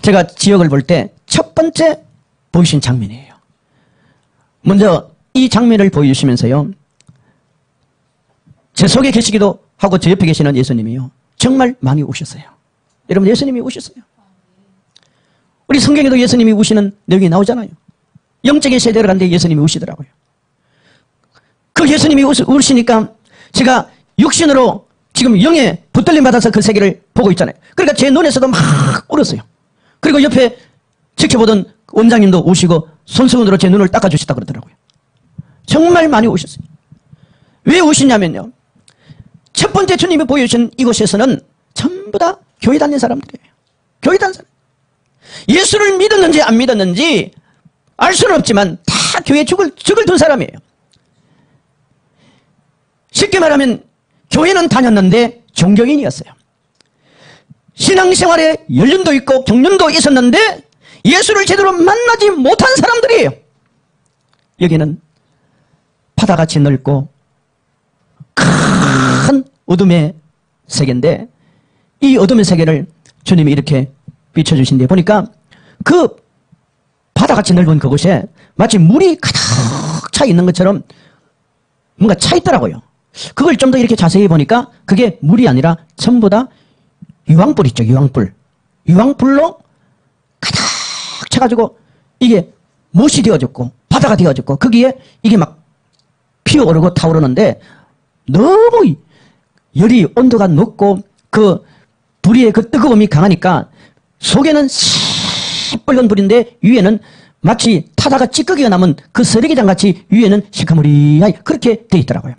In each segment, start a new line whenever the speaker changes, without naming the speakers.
제가 지역을 볼 때 첫 번째 보이신 장면이에요. 먼저 이 장면을 보여주시면서요, 제 속에 계시기도 하고 제 옆에 계시는 예수님이요, 정말 많이 우셨어요. 여러분, 예수님이 우셨어요. 우리 성경에도 예수님이 우시는 내용이 나오잖아요. 영적인 세대를 갔는데 예수님이 우시더라고요. 그 예수님이 우시니까 제가 육신으로 지금 영에 붙들림 받아서 그 세계를 보고 있잖아요. 그러니까 제 눈에서도 막 울었어요. 그리고 옆에 지켜보던 원장님도 우시고 손수건으로 제 눈을 닦아주셨다 그러더라고요. 정말 많이 우셨어요. 왜 우시냐면요, 첫 번째 주님이 보여주신 이곳에서는 전부 다 교회 다니는 사람들이에요. 교회 다니는 사람. 예수를 믿었는지 안 믿었는지 알 수는 없지만 다 교회에 죽을 둔 사람이에요. 쉽게 말하면 교회는 다녔는데 종교인이었어요. 신앙생활에 연륜도 있고 경륜도 있었는데 예수를 제대로 만나지 못한 사람들이에요. 여기는 바다같이 넓고 큰 어둠의 세계인데 이 어둠의 세계를 주님이 이렇게 비춰주신 데 보니까 그 바다같이 넓은 그곳에 마치 물이 가득 차 있는 것처럼 뭔가 차 있더라고요. 그걸 좀 더 이렇게 자세히 보니까 그게 물이 아니라 전부 다 유황불 있죠. 유황불. 유황불로 가득 차가지고 이게 못이 되어졌고 바다가 되어졌고 거기에 이게 막 피어오르고 타오르는데 너무 열이 온도가 높고 그 불의 그 뜨거움이 강하니까 속에는 시뻘건 불인데 위에는 마치 타다가 찌꺼기가 남은 그 쓰레기장 같이 위에는 시커머리하게 그렇게 돼 있더라고요.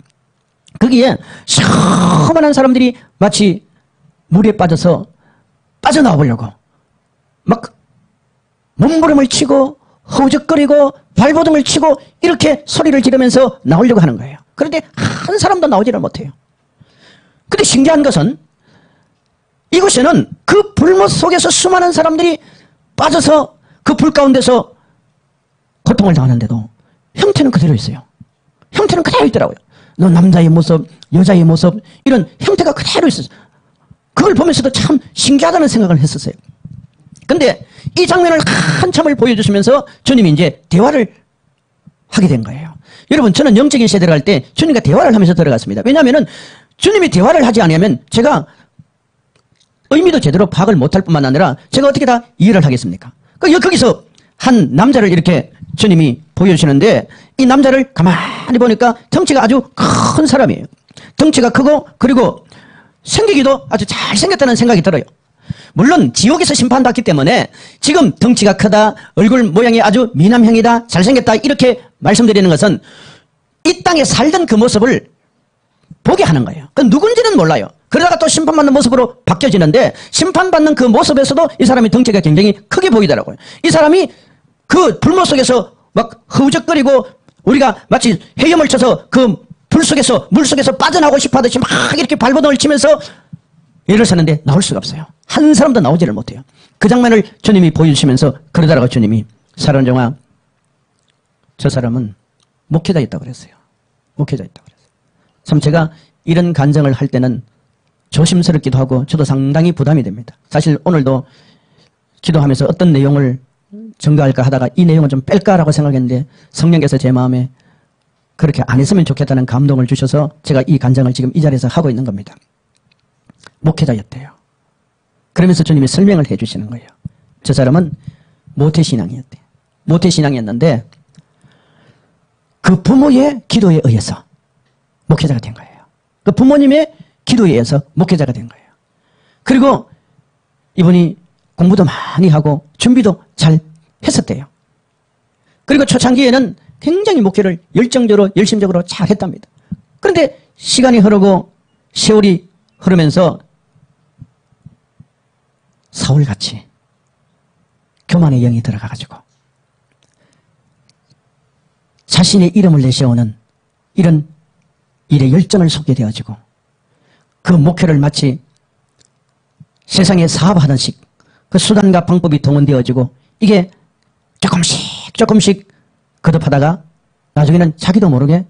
거기에 시커먼한 사람들이 마치 물에 빠져서 빠져나와 보려고 막 몸부림을 치고 허우적거리고 발버둥을 치고 이렇게 소리를 지르면서 나오려고 하는 거예요. 그런데 한 사람도 나오지를 못해요. 근데 신기한 것은 이곳에는 그 불못 속에서 수많은 사람들이 빠져서 그 불 가운데서 고통을 당하는데도 형태는 그대로 있어요. 형태는 그대로 있더라고요. 남자의 모습, 여자의 모습 이런 형태가 그대로 있었어요. 그걸 보면서도 참 신기하다는 생각을 했었어요. 근데 이 장면을 한참을 보여주시면서 주님이 이제 대화를 하게 된 거예요. 여러분, 저는 영적인 세대를 할 때 주님과 대화를 하면서 들어갔습니다. 왜냐하면 주님이 대화를 하지 않으면 제가 의미도 제대로 파악을 못할 뿐만 아니라 제가 어떻게 다 이해를 하겠습니까? 거기서 한 남자를 이렇게 주님이 보여주시는데 이 남자를 가만히 보니까 덩치가 아주 큰 사람이에요. 덩치가 크고 그리고 생기기도 아주 잘생겼다는 생각이 들어요. 물론 지옥에서 심판받기 때문에 지금 덩치가 크다, 얼굴 모양이 아주 미남형이다, 잘생겼다 이렇게 말씀드리는 것은 이 땅에 살던 그 모습을 보게 하는 거예요. 그 누군지는 몰라요. 그러다가 또 심판받는 모습으로 바뀌어지는데 심판받는 그 모습에서도 이 사람이 덩치가 굉장히 크게 보이더라고요. 이 사람이 그 불못 속에서 막 허우적거리고 우리가 마치 헤엄을 쳐서 그 불 속에서 물 속에서 빠져나오고 싶어 하듯이 막 이렇게 발버둥을 치면서 일어서는데 나올 수가 없어요. 한 사람도 나오지를 못해요. 그 장면을 주님이 보여주시면서 그러다가 주님이 사람정아 저 사람은 목회자였다고 그랬어요. 목회자였다고 그랬어요. 참 제가 이런 간증을 할 때는 조심스럽기도 하고 저도 상당히 부담이 됩니다. 사실 오늘도 기도하면서 어떤 내용을 전가할까 하다가 이 내용은 좀 뺄까라고 생각했는데 성령께서 제 마음에 그렇게 안 했으면 좋겠다는 감동을 주셔서 제가 이 간증을 지금 이 자리에서 하고 있는 겁니다. 목회자였대요. 그러면서 주님이 설명을 해 주시는 거예요. 저 사람은 모태신앙이었대. 모태신앙이었는데 그 부모의 기도에 의해서 목회자가 된 거예요. 그 부모님의 기도에 의해서 목회자가 된 거예요. 그리고 이분이 공부도 많이 하고 준비도 잘 했었대요. 그리고 초창기에는 굉장히 목회를 열정적으로 열심적으로 잘 했답니다. 그런데 시간이 흐르고 세월이 흐르면서 사울같이 교만의 영이 들어가가지고 자신의 이름을 내세우는 이런 일에 열정을 쏟게 되어지고 그 목회를 마치 세상에 사업하는 식 그 수단과 방법이 동원되어지고 이게 조금씩 거듭하다가 나중에는 자기도 모르게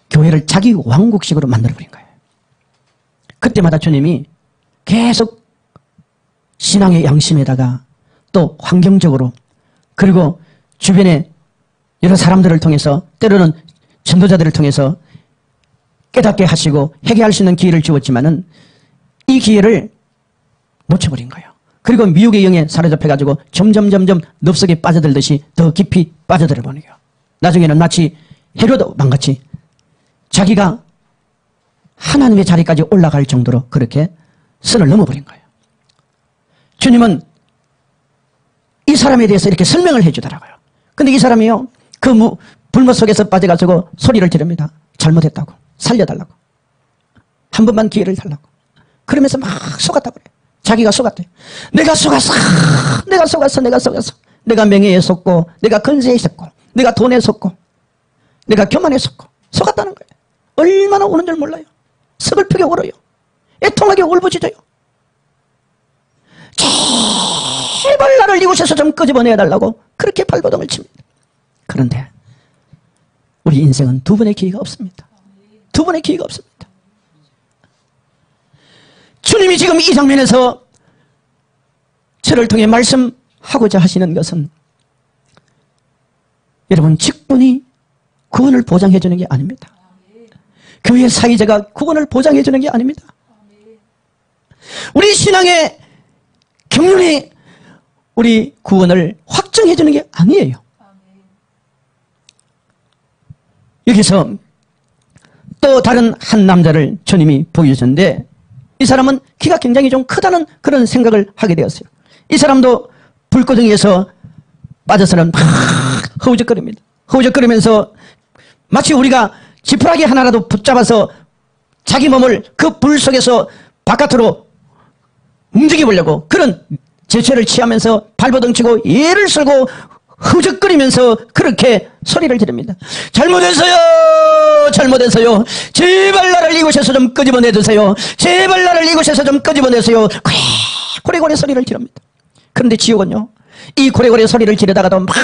교회를 자기 왕국식으로 만들어버린 거예요. 그때마다 주님이 계속 신앙의 양심에다가 또 환경적으로 그리고 주변에 여러 사람들을 통해서 때로는 전도자들을 통해서 깨닫게 하시고 회개할 수 있는 기회를 주었지만은 이 기회를 놓쳐버린 거예요. 그리고 미혹의 영에 사로잡혀가지고 점점 늪속에 빠져들듯이 더 깊이 빠져들어 버려요. 나중에는 마치 헤로드 왕같이 자기가 하나님의 자리까지 올라갈 정도로 그렇게 선을 넘어버린 거예요. 주님은 이 사람에 대해서 이렇게 설명을 해주더라고요. 근데 이 사람이요, 그 불못 속에서 빠져가지고 소리를 지릅니다. 잘못했다고, 살려달라고, 한 번만 기회를 달라고. 그러면서 막 속았다고 그래요. 자기가 속았대요. 내가 속았어. 내가 명예에 속고, 내가 건세에 속고, 내가 돈에 속고, 내가 교만에 속고, 속았다는 거예요. 얼마나 우는 줄 몰라요. 서글프게 울어요. 애통하게 울부짖어요. 제발 나를 이곳에서 좀 끄집어내달라고 그렇게 발버둥을 칩니다. 그런데 우리 인생은 두 번의 기회가 없습니다. 두 번의 기회가 없습니다. 주님이 지금 이 장면에서 저를 통해 말씀하고자 하시는 것은 여러분, 직분이 구원을 보장해 주는 게 아닙니다. 교회 사회자가 구원을 보장해 주는 게 아닙니다. 우리 신앙의 경륜이 우리 구원을 확정해 주는 게 아니에요. 여기서 또 다른 한 남자를 주님이 보여주셨는데 이 사람은 키가 굉장히 좀 크다는 그런 생각을 하게 되었어요. 이 사람도 불구덩이에서 빠져서는 막 허우적거립니다. 허우적거리면서 마치 우리가 지푸라기 하나라도 붙잡아서 자기 몸을 그 불 속에서 바깥으로 움직여 보려고 그런 제체를 취하면서 발버둥 치고 예를 쓸고 허우적거리면서 그렇게 소리를 지릅니다. 잘못했어요. 잘못했어요. 제발 나를 이곳에서 좀 끄집어내주세요. 제발 나를 이곳에서 좀 끄집어내세요. 고래고래 소리를 지릅니다. 그런데 지옥은요, 이 고래고래 소리를 지르다가도 막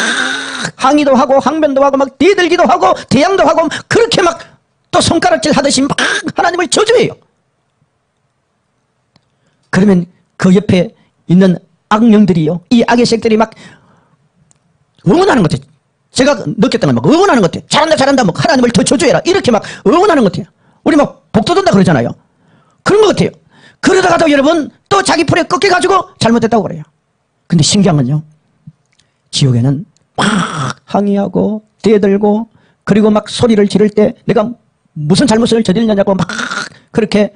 항의도 하고 항변도 하고 막 대들기도 하고 대양도 하고 그렇게 막 또 손가락질 하듯이 막 하나님을 저주해요. 그러면 그 옆에 있는 악령들이요, 이 악의 색들이 막 응원하는 것 같아요. 제가 느꼈던 건 막 응원하는 것 같아요. 잘한다 잘한다, 뭐 하나님을 더 저주해라, 이렇게 막 응원하는 것 같아요. 우리 막 복돋는다 그러잖아요. 그런 것 같아요. 그러다가도 여러분 또 자기 풀에 꺾여가지고 잘못했다고 그래요. 근데 신기한 건요, 지옥에는 막 항의하고 대들고 그리고 막 소리를 지를 때 내가 무슨 잘못을 저질렀냐고 막 그렇게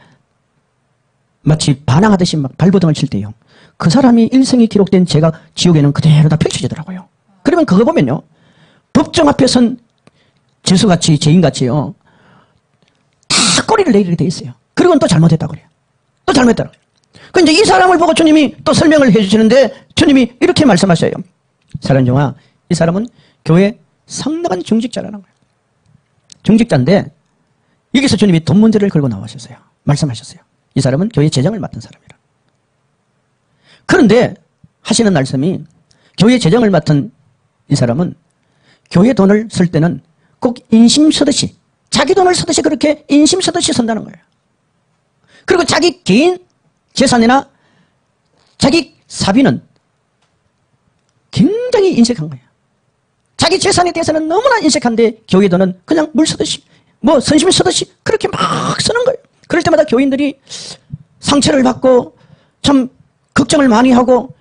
마치 반항하듯이 막 발버둥을 칠 때요, 그 사람이 일생이 기록된 죄가 지옥에는 그대로 다 펼쳐지더라고요. 그러면 그거 보면요, 법정 앞에 선 죄수같이 죄인같이요 다 꼬리를 내리게 돼 있어요. 그리고 또 잘못했다고 그래요. 또 잘못했다고 그래요. 근데 이 사람을 보고 주님이 또 설명을 해주시는데 주님이 이렇게 말씀하셔요. 사랑종아, 이 사람은 교회 상당한 중직자라는 거예요. 중직자인데 여기서 주님이 돈 문제를 걸고 나오셨어요. 말씀하셨어요. 이 사람은 교회 재정을 맡은 사람이라. 그런데 하시는 말씀이, 교회 재정을 맡은 이 사람은 교회 돈을 쓸 때는 꼭 인심 쓰듯이, 자기 돈을 쓰듯이 그렇게 인심 쓰듯이 쓴다는 거예요. 그리고 자기 개인 재산이나 자기 사비는 굉장히 인색한 거예요. 자기 재산에 대해서는 너무나 인색한데 교회 돈은 그냥 물 쓰듯이, 뭐 선심 쓰듯이 그렇게 막 쓰는 거예요. 그럴 때마다 교인들이 상처를 받고 참 걱정을 많이 하고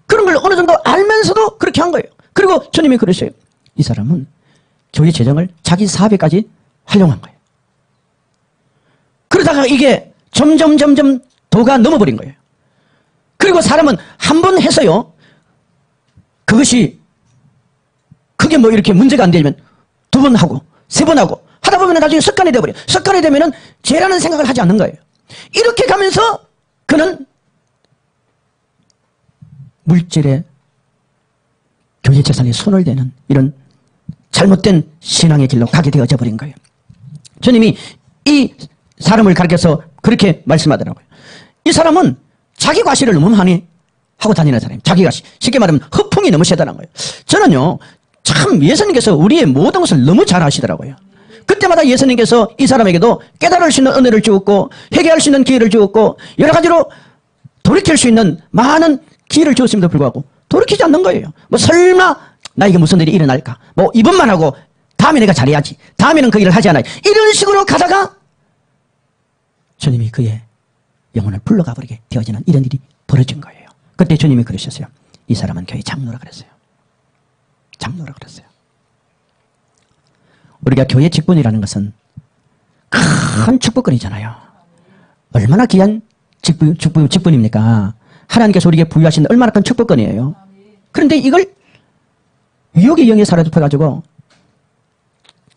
그런 걸 어느 정도 알면서도 그렇게 한 거예요. 그리고 주님이 그러셔요. 이 사람은 교회 재정을 자기 사업에까지 활용한 거예요. 그러다가 이게 점점 도가 넘어버린 거예요. 그리고 사람은 한 번 해서요, 그것이 그게 뭐 이렇게 문제가 안 되면 두 번 하고 세 번 하고 하다 보면 나중에 습관이 되어버려요. 습관이 되면은 죄라는 생각을 하지 않는 거예요. 이렇게 가면서 그는 물질에 교회 재산에 손을 대는 이런 잘못된 신앙의 길로 가게 되어져 버린 거예요. 주님이 이 사람을 가르쳐서 그렇게 말씀하더라고요. 이 사람은 자기 과시를 너무 많이 하고 다니는 사람이에요. 자기 과시. 쉽게 말하면 허풍이 너무 세다는 거예요. 저는요, 참 예수님께서 우리의 모든 것을 너무 잘 아시더라고요. 그때마다 예수님께서 이 사람에게도 깨달을 수 있는 은혜를 주었고 회개할 수 있는 기회를 주었고 여러 가지로 돌이킬 수 있는 많은 기회를 주었음에도 불구하고 돌이키지 않는 거예요. 뭐 설마 나에게 무슨 일이 일어날까? 뭐 이번만 하고 다음에 내가 잘해야지. 다음에는 그 일을 하지 않아요. 이런 식으로 가다가 주님이 그의 영혼을 불러가 버리게 되어지는 이런 일이 벌어진 거예요. 그때 주님이 그러셨어요. 이 사람은 교회 장로라 그랬어요. 장로라 그랬어요. 우리가 교회 직분이라는 것은 큰 축복권이잖아요. 얼마나 귀한 직분입니까? 하나님께서 우리에게 부여하신 얼마나 큰 축복권이에요. 그런데 이걸 유혹의 영에 사로잡혀가지고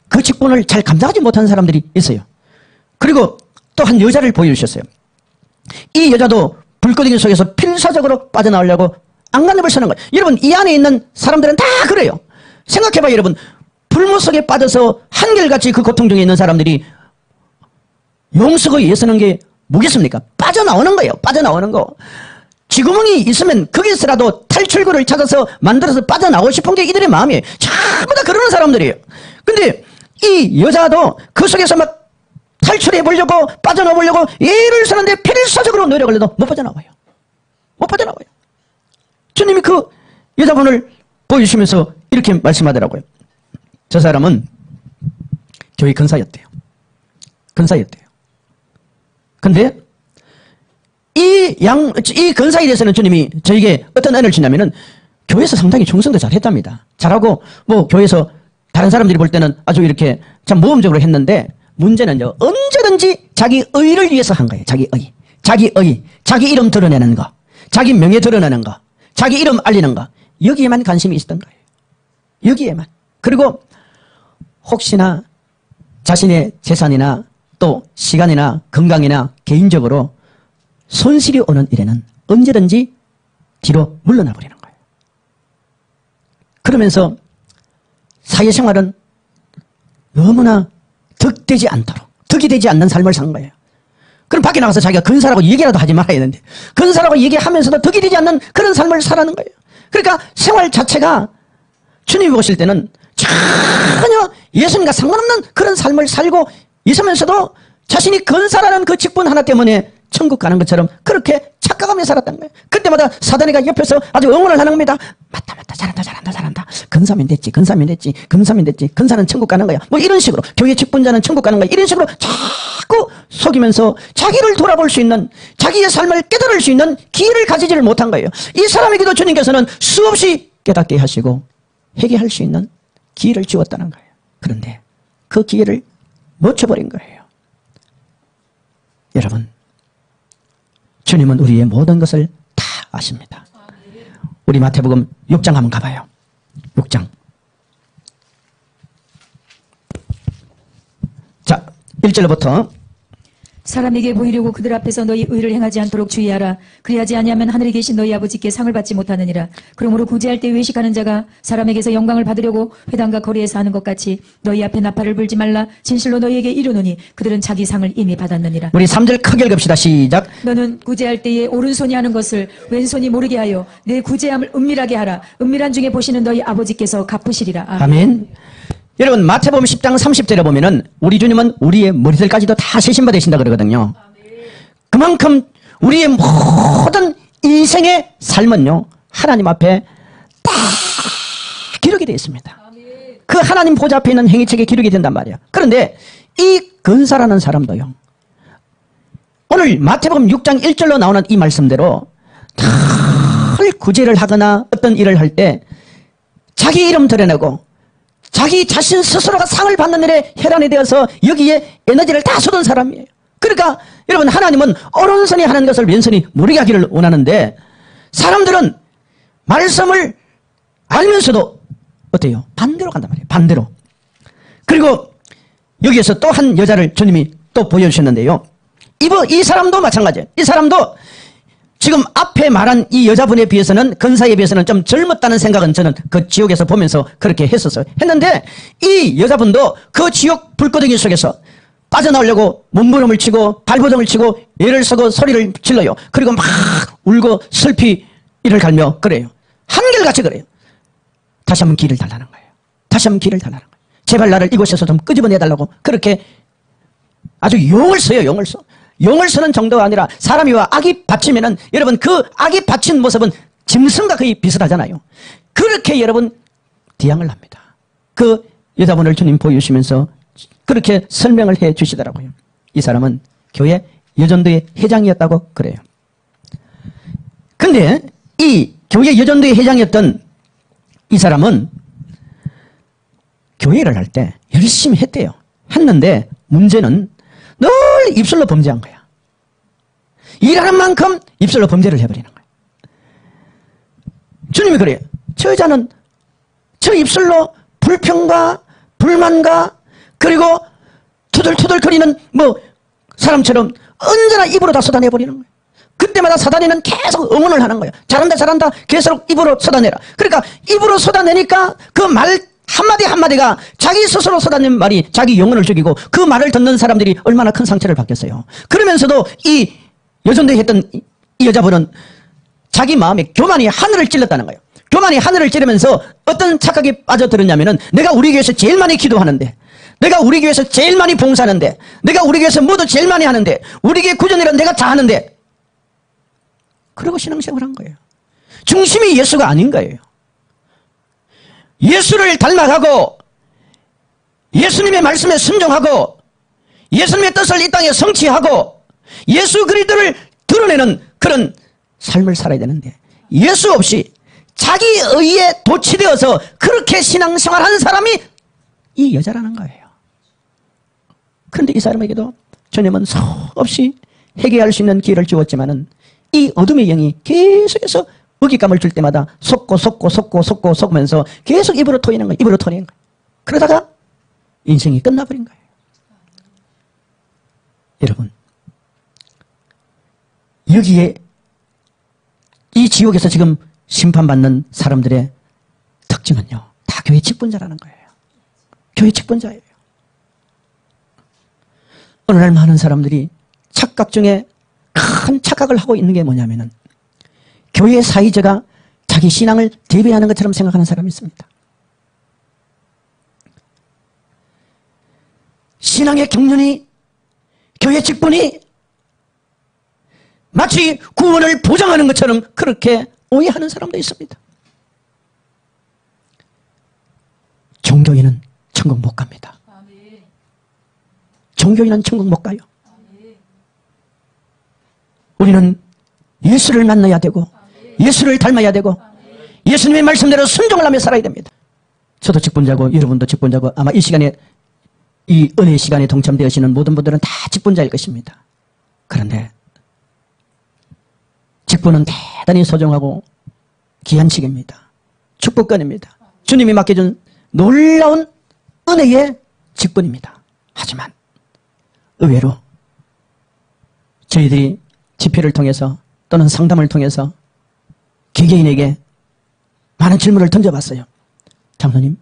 그 직분을 잘 감당하지 못하는 사람들이 있어요. 그리고 또 한 여자를 보여주셨어요. 이 여자도 불꽃이기 속에서 필사적으로 빠져나오려고 안간힘을 쓰는 거예요. 여러분, 이 안에 있는 사람들은 다 그래요. 생각해봐요, 여러분. 불못 속에 빠져서 한결같이 그 고통 중에 있는 사람들이 용서고 예서는 게 뭐겠습니까? 빠져나오는 거예요. 빠져나오는 거. 쥐구멍이 있으면 거기서라도 탈출구를 찾아서 만들어서 빠져나오고 싶은 게 이들의 마음이에요. 전부 다 그러는 사람들이에요. 근데 이 여자도 그 속에서 막 탈출해 보려고 빠져나와 보려고 애를 쓰는데 필사적으로 노력을 해도 못 빠져나와요. 못 빠져나와요. 주님이 그 여자분을 보여주시면서 이렇게 말씀하더라고요. 저 사람은 교회 근사였대요. 근사였대요. 근데 이 근사에 대해서는 주님이 저에게 어떤 은혜를 주냐면은 교회에서 상당히 충성도 잘했답니다. 잘하고 뭐 교회에서 다른 사람들이 볼 때는 아주 이렇게 참 모험적으로 했는데 문제는요, 언제든지 자기 의를 위해서 한 거예요. 자기 의. 자기 의. 자기 이름 드러내는 거. 자기 명예 드러내는 거. 자기 이름 알리는 거. 여기에만 관심이 있었던 거예요. 여기에만. 그리고 혹시나 자신의 재산이나 또 시간이나 건강이나 개인적으로 손실이 오는 일에는 언제든지 뒤로 물러나 버리는 거예요. 그러면서 사회생활은 너무나 득되지 않도록, 득이 되지 않는 삶을 산 거예요. 그럼 밖에 나가서 자기가 근사라고 얘기라도 하지 말아야 되는데 근사라고 얘기하면서도 득이 되지 않는 그런 삶을 살아는 거예요. 그러니까 생활 자체가 주님이 보실 때는 전혀 예수님과 상관없는 그런 삶을 살고 있으면서도 자신이 근사라는 그 직분 하나 때문에 천국 가는 것처럼 그렇게 착각하며 살았다는 거예요. 그때마다 사단이가 옆에서 아주 응원을 하는 겁니다. 맞다 잘한다. 근사면 됐지. 근사는 천국 가는 거야. 뭐 이런 식으로 교회 직분자는 천국 가는 거야. 이런 식으로 자꾸 속이면서 자기를 돌아볼 수 있는, 자기의 삶을 깨달을 수 있는 기회를 가지지를 못한 거예요. 이 사람에게도 주님께서는 수없이 깨닫게 하시고 회개할 수 있는 기회를 주었다는 거예요. 그런데 그 기회를 놓쳐버린 거예요. 여러분, 주님은 우리의 모든 것을 다 아십니다. 우리 마태복음 6장 한번 가봐요. 6장. 자, 1절부터
사람에게 보이려고 그들 앞에서 너희 의를 행하지 않도록 주의하라. 그리하지 아니하면 하늘에 계신 너희 아버지께 상을 받지 못하느니라. 그러므로 구제할 때 외식하는 자가 사람에게서 영광을 받으려고 회당과 거리에서 하는 것 같이 너희 앞에 나팔을 불지 말라. 진실로 너희에게 이르노니 그들은 자기 상을 이미 받았느니라.
우리 3절 크게 읽읍시다. 시작.
너는 구제할 때에 오른손이 하는 것을 왼손이 모르게 하여 내 구제함을 은밀하게 하라. 은밀한 중에 보시는 너희 아버지께서 갚으시리라.
아멘. 여러분, 마태복음 10장 30절에 보면은 우리 주님은 우리의 머리들까지도 다 세심받으신다 그러거든요. 그만큼 우리의 모든 인생의 삶은요, 하나님 앞에 딱 기록이 되어 있습니다. 그 하나님 보좌 앞에 있는 행위책에 기록이 된단 말이에요. 그런데 이 근사라는 사람도요, 오늘 마태복음 6장 1절로 나오는 이 말씀대로 늘 구제를 하거나 어떤 일을 할 때 자기 이름 드러내고 자기 자신 스스로가 상을 받는 일에 혈안이 되어서 여기에 에너지를 다 쏟은 사람이에요. 그러니까 여러분, 하나님은 오른손이 하는 것을 왼손이 모르게 하기를 원하는데 사람들은 말씀을 알면서도 어때요? 반대로 간단 말이에요. 반대로. 그리고 여기에서 또 한 여자를 주님이 또 보여주셨는데요. 이 사람도 마찬가지예요. 이 사람도 지금 앞에 말한 이 여자분에 비해서는, 근사에 비해서는 좀 젊었다는 생각은 저는 그 지옥에서 보면서 그렇게 했었어요. 했는데 이 여자분도 그 지옥 불구덩이 속에서 빠져나오려고 몸부림을 치고 발버둥을 치고 애를 쓰고 소리를 질러요. 그리고 막 울고 슬피 이를 갈며 그래요. 한결같이 그래요. 다시 한번 기회를 달라는 거예요. 다시 한번 기회를 달라는 거예요. 제발 나를 이곳에서 좀 끄집어내달라고 그렇게 아주 용을 써요. 용을 써. 용을 쓰는 정도가 아니라 사람이 와 악이 받치면은, 여러분, 그 악이 받친 모습은 짐승과 거의 비슷하잖아요. 그렇게 여러분 디양을 합니다. 그 여자분을 주님 보여주시면서 그렇게 설명을 해 주시더라고요. 이 사람은 교회 여전도의 회장이었다고 그래요. 근데 이 교회 여전도의 회장이었던 이 사람은 교회를 할 때 열심히 했대요. 했는데 문제는 늘 입술로 범죄한 거야. 일하는 만큼 입술로 범죄를 해버리는 거야. 주님이 그래요. 저 여자는 저 입술로 불평과 불만과 그리고 투덜투덜거리는 사람처럼 언제나 입으로 다 쏟아내버리는 거예요. 그때마다 사단이는 계속 응원을 하는 거예요. 잘한다 잘한다 계속 입으로 쏟아내라. 그러니까 입으로 쏟아내니까 그 말 한마디 한마디가 자기 스스로 쏟아낸 말이 자기 영혼을 죽이고 그 말을 듣는 사람들이 얼마나 큰 상처를 받겠어요. 그러면서도 이 여전도에 했던 이 여자분은 자기 마음에 교만이 하늘을 찔렀다는 거예요. 교만이 하늘을 찌르면서 어떤 착각에 빠져들었냐면은 내가 우리 교회에서 제일 많이 기도하는데, 내가 우리 교회에서 제일 많이 봉사하는데, 내가 우리 교회에서 뭐도 제일 많이 하는데, 우리 교회 구전이란 내가 다 하는데, 그러고 신앙생활을 한 거예요. 중심이 예수가 아닌 거예요. 예수를 닮아가고 예수님의 말씀에 순종하고 예수님의 뜻을 이 땅에 성취하고 예수 그리스도를 드러내는 그런 삶을 살아야 되는데, 예수 없이 자기 의에 도취되어서 그렇게 신앙생활한 사람이 이 여자라는 거예요. 그런데 이 사람에게도 주님은 수없이 회개할 수 있는 기회를 주었지만은 이 어둠의 영이 계속해서 먹잇감을 줄 때마다 속면서 계속 입으로 토이는 거예요. 입으로 토내는 거예요. 그러다가 인생이 끝나버린 거예요. 여러분, 여기에 이 지옥에서 지금 심판받는 사람들의 특징은요, 다 교회 직분자라는 거예요. 교회 직분자예요. 어느 날 많은 사람들이 착각 중에 큰 착각을 하고 있는 게 뭐냐면은 교회 사이제가 자기 신앙을 대비하는 것처럼 생각하는 사람이 있습니다. 신앙의 경륜이, 교회 직분이 마치 구원을 보장하는 것처럼 그렇게 오해하는 사람도 있습니다. 종교인은 천국 못 갑니다. 종교인은 천국 못 가요. 우리는 예수를 만나야 되고 예수를 닮아야 되고 예수님의 말씀대로 순종을 하며 살아야 됩니다. 저도 직분자고 여러분도 직분자고 아마 이 시간에, 이 은혜의 시간에 동참되시는 모든 분들은 다 직분자일 것입니다. 그런데 직분은 대단히 소중하고 귀한 직입니다. 축복권입니다. 주님이 맡겨준 놀라운 은혜의 직분입니다. 하지만 의외로 저희들이 집회를 통해서 또는 상담을 통해서 개개인에게 많은 질문을 던져봤어요. 장로님,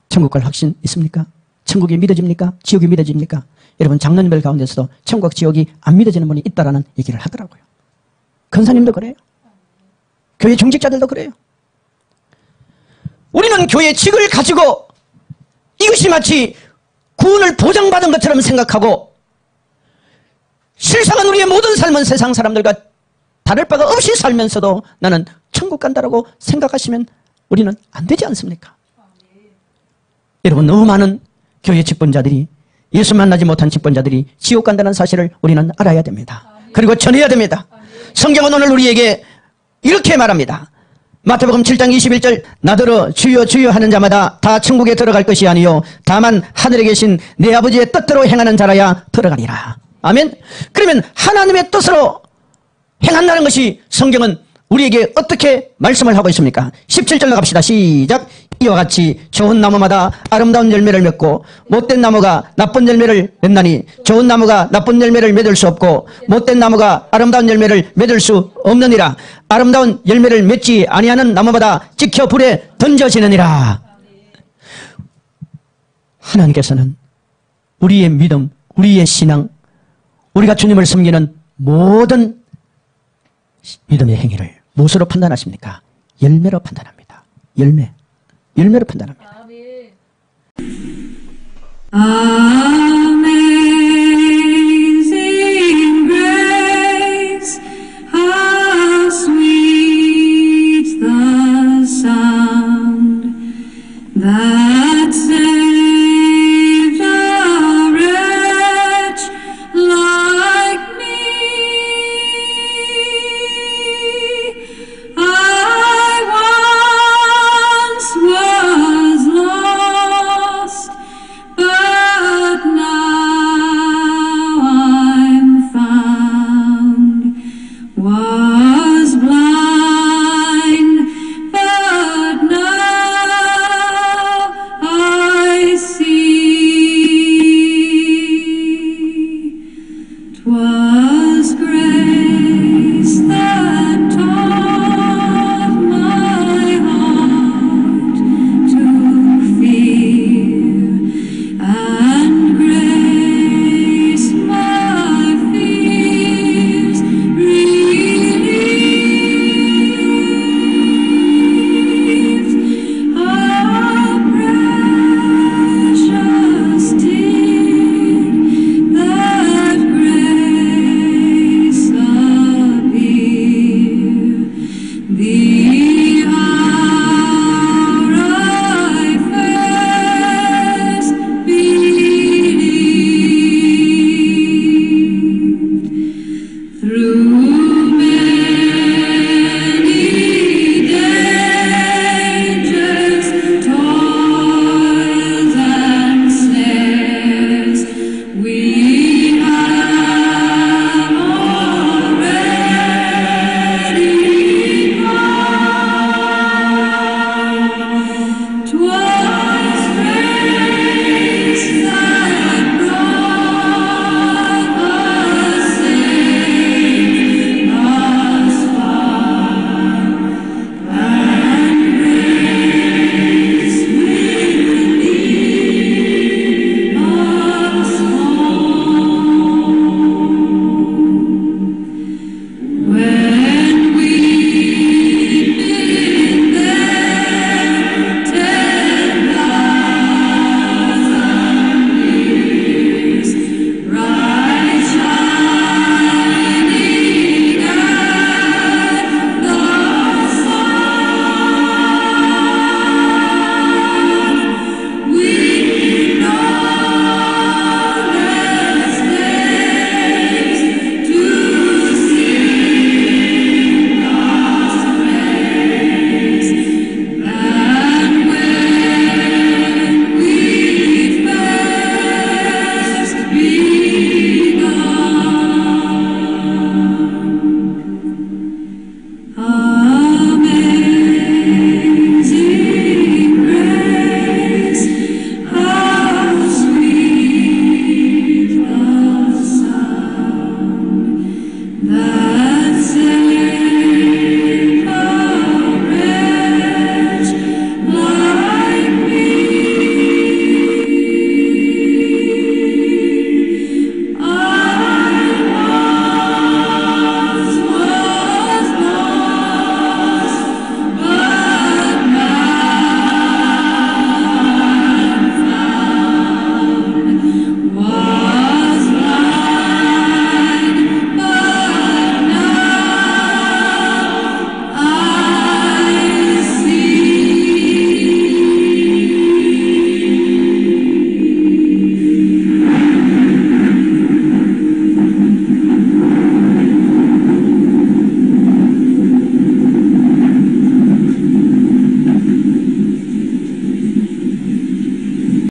천국 갈 확신 있습니까? 천국이 믿어집니까? 지옥이 믿어집니까? 여러분, 장로님들 가운데서도 천국, 지옥이 안 믿어지는 분이 있다라는 얘기를 하더라고요. 권사님도 그래요. 교회 중직자들도 그래요. 우리는 교회 직을 가지고 이것이 마치 구원을 보장받은 것처럼 생각하고 실상은 우리의 모든 삶은 세상 사람들과 다를 바가 없이 살면서도 나는 천국 간다라고 생각하시면 우리는 안 되지 않습니까? 여러분, 너무 많은 교회 직분자들이, 예수 만나지 못한 직분자들이 지옥 간다는 사실을 우리는 알아야 됩니다. 그리고 전해야 됩니다. 성경은 오늘 우리에게 이렇게 말합니다. 마태복음 7장 21절, 나더러 주여 주여 하는 자마다 다 천국에 들어갈 것이 아니요 다만 하늘에 계신 내 아버지의 뜻대로 행하는 자라야 들어가리라. 아멘. 그러면 하나님의 뜻으로 행한다는 것이 성경은 우리에게 어떻게 말씀을 하고 있습니까? 17절로 갑시다. 시작. 이와 같이 좋은 나무마다 아름다운 열매를 맺고 못된 나무가 나쁜 열매를 맺나니 좋은 나무가 나쁜 열매를 맺을 수 없고 못된 나무가 아름다운 열매를 맺을 수 없느니라. 아름다운 열매를 맺지 아니하는 나무마다 찍혀 불에 던져지느니라. 하나님께서는 우리의 믿음, 우리의 신앙, 우리가 주님을 섬기는 모든 믿음의 행위를 무엇으로 판단하십니까? 열매로 판단합니다. 열매로 판단합니다.
아멘.